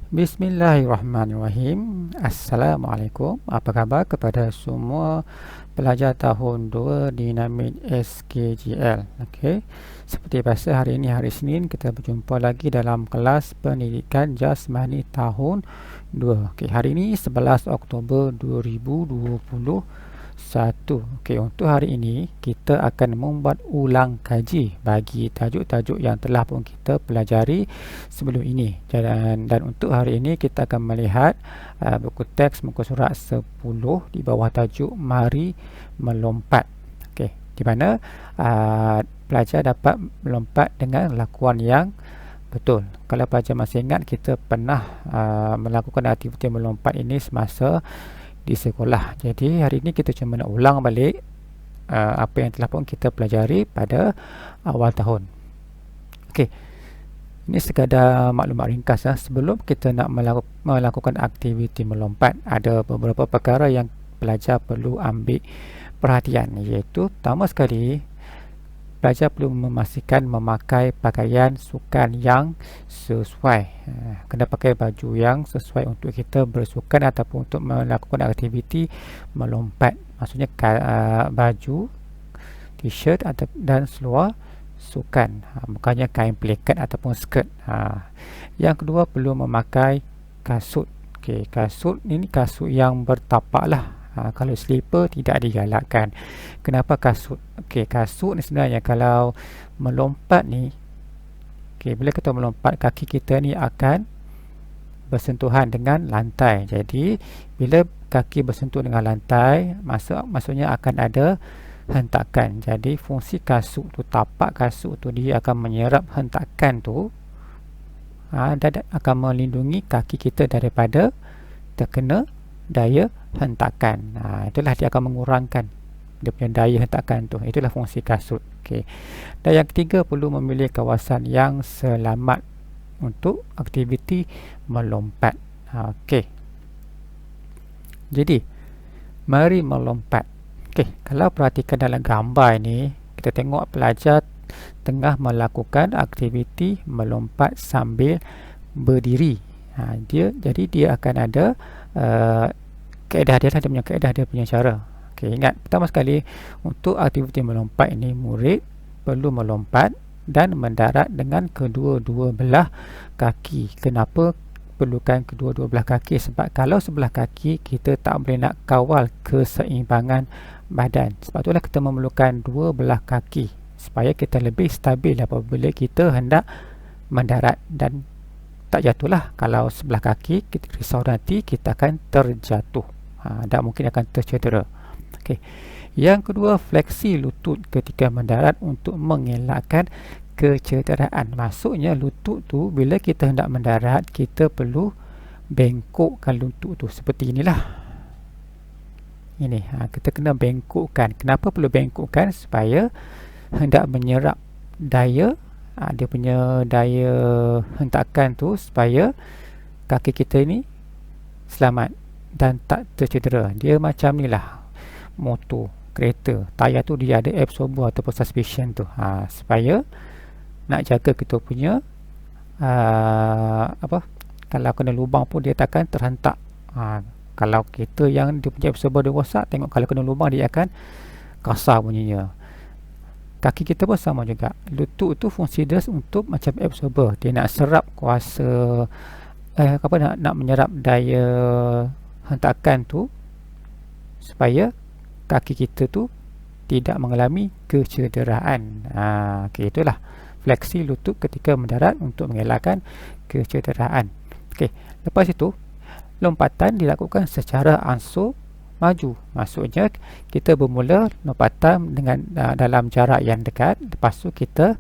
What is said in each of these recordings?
Bismillahirrahmanirrahim. Assalamualaikum. Apa khabar kepada semua pelajar tahun 2 Dinamik SKGL. Okey. Seperti biasa, hari ini hari Isnin kita berjumpa lagi dalam kelas pendidikan jasmani tahun 2. Okey, hari ini 11 Oktober 2021. Okey, untuk hari ini kita akan membuat ulang kaji bagi tajuk-tajuk yang telah pun kita pelajari sebelum ini. Dan untuk hari ini kita akan melihat buku teks muka surat 10 di bawah tajuk Mari Melompat. Okey, di mana pelajar dapat melompat dengan lakuan yang betul. Kalau pelajar masih ingat, kita pernah melakukan aktiviti melompat ini semasa di sekolah. Jadi hari ini kita cuma nak ulang balik apa yang telah pun kita pelajari pada awal tahun. Okey, ini sekadar maklumat ringkas. Sebelum kita nak melakukan aktiviti melompat, ada beberapa perkara yang pelajar perlu ambil perhatian, iaitu pertama sekali, pelajar perlu memastikan memakai pakaian sukan yang sesuai. Kena pakai baju yang sesuai untuk kita bersukan ataupun untuk melakukan aktiviti melompat. Maksudnya baju, t-shirt dan seluar sukan, bukannya kain pelikat ataupun skirt. Yang kedua, perlu memakai kasut. Okey, kasut ini kasut yang bertapak lah. Kalau slipper tidak digalakkan. Kenapa kasut? Okey, kasut ni sebenarnya kalau melompat ni, okey, bila kita melompat, kaki kita ni akan bersentuhan dengan lantai. Jadi bila kaki bersentuh dengan lantai, maksudnya akan ada hentakan. Jadi fungsi kasut tu, tapak kasut tu, dia akan menyerap hentakan tu dan akan melindungi kaki kita daripada terkena daya hentakan. Itulah dia akan mengurangkan dia punya daya hentakan tu. Itulah fungsi kasut. Okey. Dan yang ketiga, perlu memilih kawasan yang selamat untuk aktiviti melompat. Okey. Jadi, mari melompat. Okey, kalau perhatikan dalam gambar ini, kita tengok pelajar tengah melakukan aktiviti melompat sambil berdiri. Jadi dia akan ada kaedah dia, dia punya kaedah, dia punya cara. Okey, ingat, pertama sekali untuk aktiviti melompat ini, murid perlu melompat dan mendarat dengan kedua-dua belah kaki. Kenapa perlukan kedua-dua belah kaki? Sebab kalau sebelah kaki, kita tak boleh nak kawal keseimbangan badan. Sebab itulah kita memerlukan dua belah kaki supaya kita lebih stabil apabila kita hendak mendarat dan tak jatuhlah. Kalau sebelah kaki kita risau, nanti kita akan terjatuh dan mungkin akan tercedera. Okey. Yang kedua, fleksi lutut ketika mendarat untuk mengelakkan kecederaan. Maksudnya lutut tu, bila kita hendak mendarat, kita perlu bengkokkan lutut tu seperti inilah. Ini kita kena bengkokkan. Kenapa perlu bengkokkan? Supaya hendak menyerap daya, dia punya daya hentakan tu, supaya kaki kita ni selamat dan tak tercedera. Dia macam ni lah motor kereta, tayar tu dia ada absorber ataupun suspension tu, supaya nak jaga kita punya kalau kena lubang pun dia takkan terhentak. Kalau kereta yang dia punya absorber dia rosak, tengok kalau kena lubang dia akan kasar bunyinya. Kaki kita pun sama juga. Lutut tu fungsi dia untuk macam absorber. Dia nak serap kuasa nak menyerap daya hentakan tu supaya kaki kita tu tidak mengalami kecederaan. Okey, itulah fleksi lutut ketika mendarat untuk mengelakkan kecederaan. Okey, lepas itu lompatan dilakukan secara ansur maju. Maksudnya kita bermula lompatan dengan dalam jarak yang dekat, lepas tu kita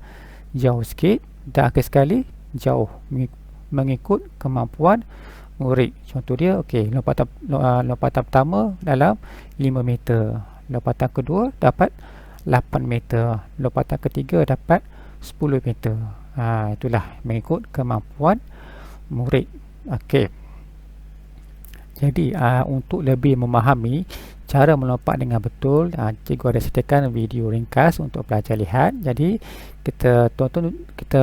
jauh sikit dan akhir sekali jauh mengikut kemampuan murid. Contoh dia, okey, lompatan pertama dalam 5 meter, lompatan kedua dapat 8 meter, lompatan ketiga dapat 10 meter. Itulah mengikut kemampuan murid. Okey. Jadi untuk lebih memahami cara melompat dengan betul, cikgu ada sediakan video ringkas untuk pelajar lihat. Jadi kita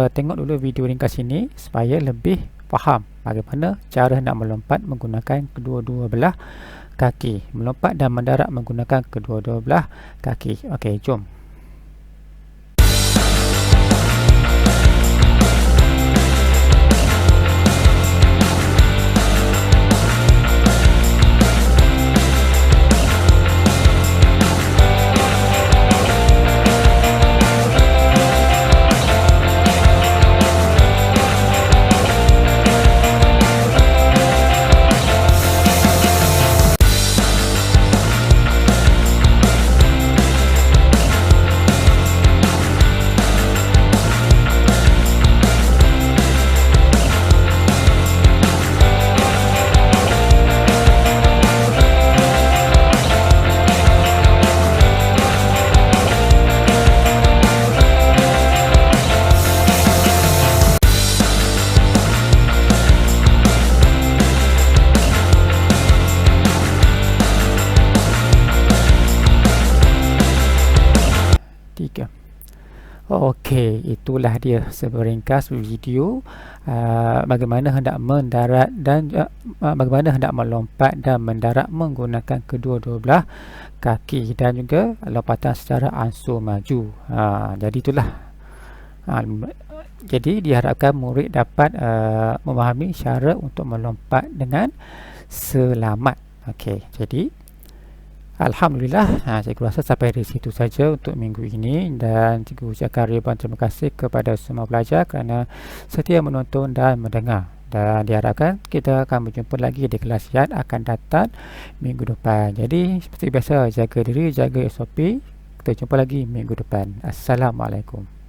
tengok dulu video ringkas ini supaya lebih faham Bagaimana cara nak melompat menggunakan kedua-dua belah kaki. Melompat dan mendarat menggunakan kedua-dua belah kaki. Okey, jom. Okey, itulah dia seringkas video bagaimana hendak mendarat dan bagaimana hendak melompat dan mendarat menggunakan kedua-dua belah kaki dan juga lompatan secara ansur maju. Jadi itulah. Jadi diharapkan murid dapat memahami cara untuk melompat dengan selamat. Okey, jadi Alhamdulillah, cikgu rasa sampai di situ saja untuk minggu ini, dan cikgu ucapkan ribuan terima kasih kepada semua pelajar kerana setia menonton dan mendengar, dan diharapkan kita akan berjumpa lagi di kelas yang akan datang minggu depan. Jadi seperti biasa, jaga diri, jaga SOP. Kita jumpa lagi minggu depan. Assalamualaikum.